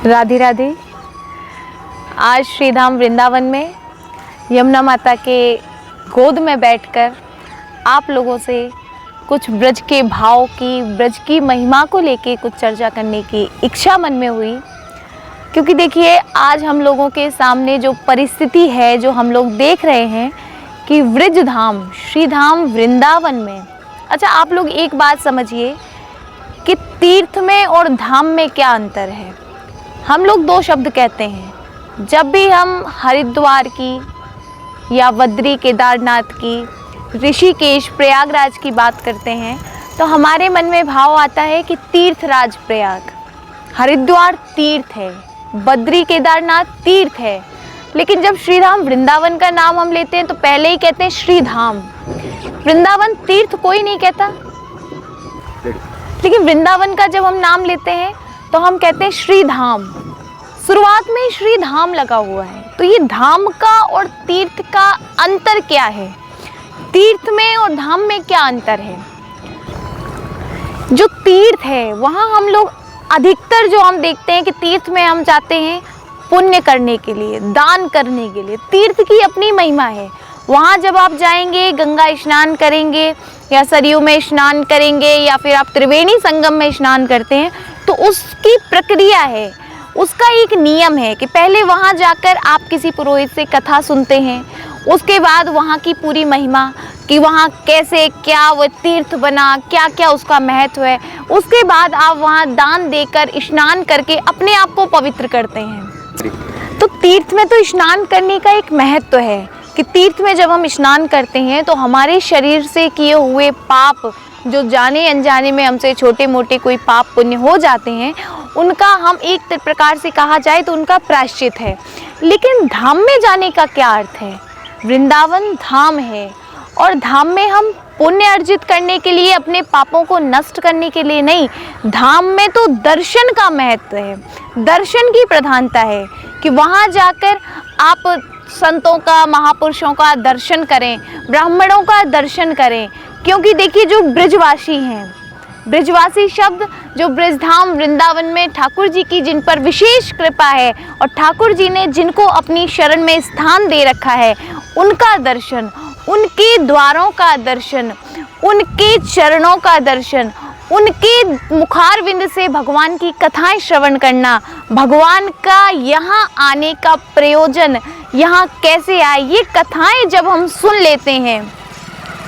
राधे राधे। आज श्री धाम वृंदावन में यमुना माता के गोद में बैठकर आप लोगों से कुछ ब्रज के भाव की, ब्रज की महिमा को लेके कुछ चर्चा करने की इच्छा मन में हुई। क्योंकि देखिए, आज हम लोगों के सामने जो परिस्थिति है, जो हम लोग देख रहे हैं कि व्रज धाम, श्री धाम वृंदावन में, अच्छा आप लोग एक बात समझिए कि तीर्थ में और धाम में क्या अंतर है। हम लोग दो शब्द कहते हैं जब भी हम हरिद्वार की या बद्री केदारनाथ की, ऋषिकेश प्रयागराज की बात करते हैं तो हमारे मन में भाव आता है कि तीर्थराज प्रयाग, हरिद्वार तीर्थ है, बद्री केदारनाथ तीर्थ है। लेकिन जब श्री धाम वृंदावन का नाम हम लेते हैं तो पहले ही कहते हैं श्री धाम। वृंदावन तीर्थ कोई नहीं कहता, लेकिन वृंदावन का जब हम नाम लेते हैं तो हम कहते हैं श्री धाम। शुरुआत में ही श्री धाम लगा हुआ है। तो ये धाम का और तीर्थ का अंतर क्या है, तीर्थ में और धाम में क्या अंतर है। जो तीर्थ है वहाँ हम लोग अधिकतर जो हम देखते हैं कि तीर्थ में हम जाते हैं पुण्य करने के लिए, दान करने के लिए। तीर्थ की अपनी महिमा है। वहाँ जब आप जाएंगे, गंगा स्नान करेंगे या सरयू में स्नान करेंगे या फिर आप त्रिवेणी संगम में स्नान करते हैं तो उसकी प्रक्रिया है, उसका एक नियम है कि पहले वहाँ जाकर आप किसी पुरोहित से कथा सुनते हैं, उसके बाद वहाँ की पूरी महिमा कि वहाँ कैसे क्या वो तीर्थ बना, क्या क्या उसका महत्व है, उसके बाद आप वहाँ दान देकर स्नान करके अपने आप को पवित्र करते हैं। तो तीर्थ में तो स्नान करने का एक महत्व है कि तीर्थ में जब हम स्नान करते हैं तो हमारे शरीर से किए हुए पाप, जो जाने अनजाने में हमसे छोटे मोटे कोई पाप पुण्य हो जाते हैं, उनका हम एक प्रकार से कहा जाए तो उनका प्रायश्चित है। लेकिन धाम में जाने का क्या अर्थ है। वृंदावन धाम है और धाम में हम पुण्य अर्जित करने के लिए, अपने पापों को नष्ट करने के लिए नहीं, धाम में तो दर्शन का महत्व है, दर्शन की प्रधानता है कि वहाँ जाकर आप संतों का, महापुरुषों का दर्शन करें, ब्राह्मणों का दर्शन करें। क्योंकि देखिए, जो ब्रजवासी हैं, ब्रजवासी शब्द जो ब्रजधाम वृंदावन में ठाकुर जी की जिन पर विशेष कृपा है और ठाकुर जी ने जिनको अपनी शरण में स्थान दे रखा है, उनका दर्शन, उनके द्वारों का दर्शन, उनके चरणों का दर्शन, उनके मुखारविंद से भगवान की कथाएं श्रवण करना, भगवान का यहाँ आने का प्रयोजन, यहाँ कैसे आए, ये कथाएं जब हम सुन लेते हैं,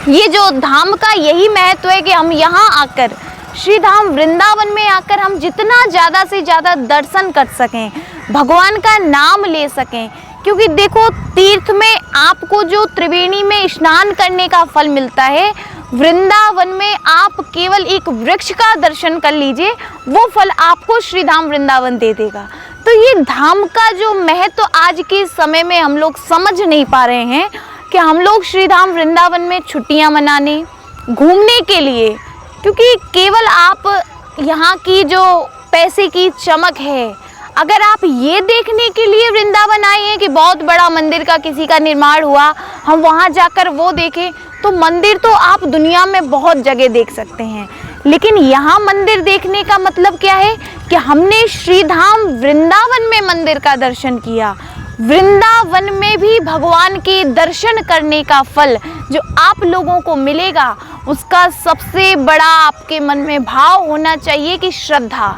ये जो धाम का यही महत्व है कि हम यहाँ आकर, श्री धाम वृंदावन में आकर हम जितना ज़्यादा से ज़्यादा दर्शन कर सकें, भगवान का नाम ले सकें। क्योंकि देखो, तीर्थ में आपको जो त्रिवेणी में स्नान करने का फल मिलता है, वृंदावन में आप केवल एक वृक्ष का दर्शन कर लीजिए, वो फल आपको श्री धाम वृंदावन दे देगा। तो ये धाम का जो महत्व आज के समय में हम लोग समझ नहीं पा रहे हैं कि हम लोग श्री धाम वृंदावन में छुट्टियां मनाने, घूमने के लिए, क्योंकि केवल आप यहाँ की जो पैसे की चमक है, अगर आप ये देखने के लिए वृंदावन आए हैं कि बहुत बड़ा मंदिर का किसी का निर्माण हुआ, हम वहाँ जाकर वो देखें, तो मंदिर तो आप दुनिया में बहुत जगह देख सकते हैं। लेकिन यहाँ मंदिर देखने का मतलब क्या है कि हमने श्री धाम वृंदावन में मंदिर का दर्शन किया। वृंदावन में भी भगवान के दर्शन करने का फल जो आप लोगों को मिलेगा, उसका सबसे बड़ा आपके मन में भाव होना चाहिए कि श्रद्धा।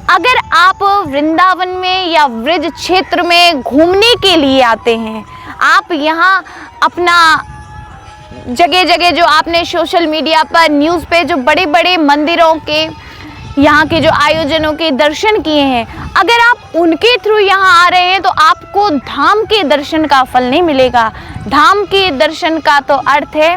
अगर आप वृंदावन में या व्रज क्षेत्र में घूमने के लिए आते हैं, आप यहाँ अपना जगह जगह जो आपने सोशल मीडिया पर, न्यूज़ पे जो बड़े बड़े मंदिरों के, यहाँ के जो आयोजनों के दर्शन किए हैं, अगर आप उनके थ्रू यहाँ आ रहे हैं तो आपको धाम के दर्शन का फल नहीं मिलेगा। धाम के दर्शन का तो अर्थ है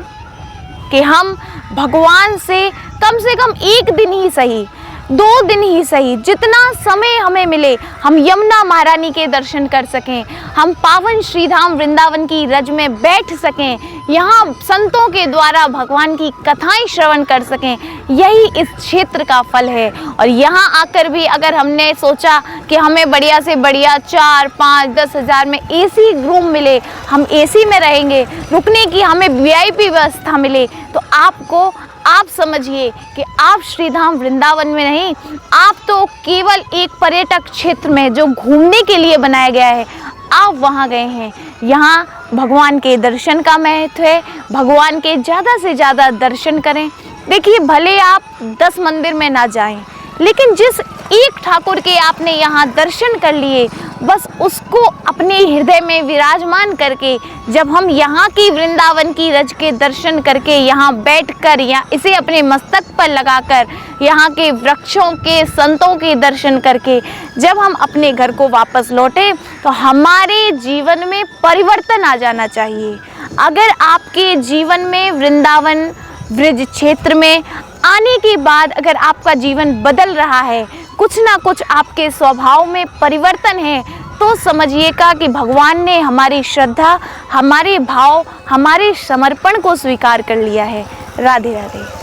कि हम भगवान से कम एक दिन ही सही, 2 दिन ही सही, जितना समय हमें मिले, हम यमुना महारानी के दर्शन कर सकें, हम पावन श्री धाम वृंदावन की रज में बैठ सकें, यहाँ संतों के द्वारा भगवान की कथाएं श्रवण कर सकें, यही इस क्षेत्र का फल है। और यहाँ आकर भी अगर हमने सोचा कि हमें बढ़िया से बढ़िया 4, 5, 10 हज़ार में एसी रूम मिले, हम एसी में रहेंगे, रुकने की हमें VIP व्यवस्था मिले, तो आपको आप समझिए कि आप श्री धाम वृंदावन में नहीं, आप तो केवल एक पर्यटक क्षेत्र में जो घूमने के लिए बनाया गया है, आप वहाँ गए हैं। यहाँ भगवान के दर्शन का महत्व है, भगवान के ज़्यादा से ज़्यादा दर्शन करें। देखिए, भले आप 10 मंदिर में ना जाएं, लेकिन जिस एक ठाकुर के आपने यहाँ दर्शन कर लिए, बस उसको अपने हृदय में विराजमान करके जब हम यहाँ की वृंदावन की रज के दर्शन करके यहाँ बैठकर या इसे अपने मस्तक पर लगाकर यहाँ के वृक्षों के संतों के दर्शन करके जब हम अपने घर को वापस लौटे तो हमारे जीवन में परिवर्तन आ जाना चाहिए। अगर आपके जीवन में वृंदावन ब्रिज क्षेत्र में आने के बाद अगर आपका जीवन बदल रहा है, कुछ ना कुछ आपके स्वभाव में परिवर्तन है, तो समझिएगा कि भगवान ने हमारी श्रद्धा, हमारे भाव, हमारे समर्पण को स्वीकार कर लिया है। राधे राधे।